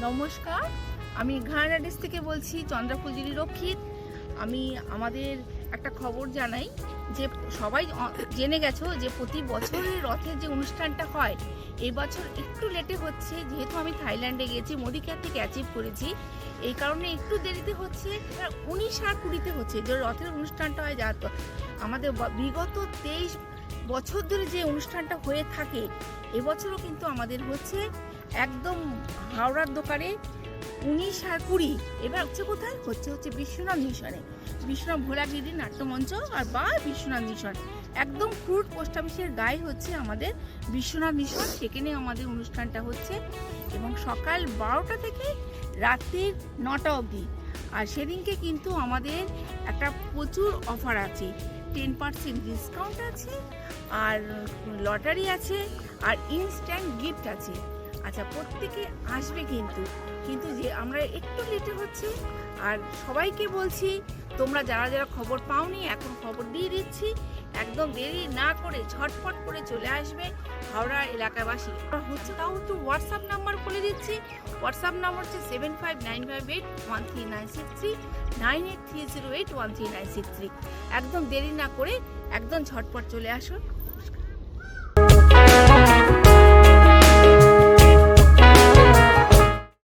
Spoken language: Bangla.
নমস্কার, আমি ঘানাডিস থেকে বলছি, চন্দ্রফুলঝুরি রক্ষিত। আমি আমাদের একটা খবর জানাই যে সবাই জেনে গেছো যে প্রতি বছরের রথের যে অনুষ্ঠানটা হয় এই বছর একটু লেটে হচ্ছে, যেহেতু আমি থাইল্যান্ডে গেছি, মোদি খ্যাতিকে অ্যাচিভ করেছি, এই কারণে একটু দেরিতে হচ্ছে। 19 আর 20-তে হচ্ছে যে রথের অনুষ্ঠানটা হয়, যা আমাদের বিগত 23 বছর ধরে যে অনুষ্ঠানটা হয়ে থাকে এবছরও কিন্তু আমাদের হচ্ছে একদম হাওড়ার দোকানে 19 আর 20। এবার হচ্ছে কোথায় হচ্ছে বিশ্বনাথ মিশনে, বিশ্বনাথ ভোলাগিরি নাট্যমঞ্চ আর বা বিশ্বনাথ মিশন, একদম ক্রুড পোস্ট অফিসের গায়ে হচ্ছে আমাদের বিশ্বনাথ মিশন। সেখানে আমাদের অনুষ্ঠানটা হচ্ছে এবং সকাল 12টা থেকে রাত্রির 9টা অবধি। আর সেদিনকে কিন্তু আমাদের একটা প্রচুর অফার আছে, 10% ডিসকাউন্ট আছে, আর লটারি আছে, আর ইনস্ট্যান্ট গিফট আছে। আচ্ছা, প্রত্যেকে আসবে কিন্তু কিন্তু যে আমরা একটু লেটে হচ্ছে। আর সবাইকে বলছি, তোমরা যারা যারা খবর পাওনি এখন খবর দিয়ে দিচ্ছি, একদম দেরি না করে ঝটপট করে চলে আসবে হাওড়া এলাকাবাসী। হচ্ছে তাও একটু হোয়াটসঅ্যাপ নাম্বার বলে দিচ্ছি। হোয়াটসঅ্যাপ নাম্বার হচ্ছে 7595813963, 9830813963। একদম দেরি না করে একদম ঝটপট চলে আসো।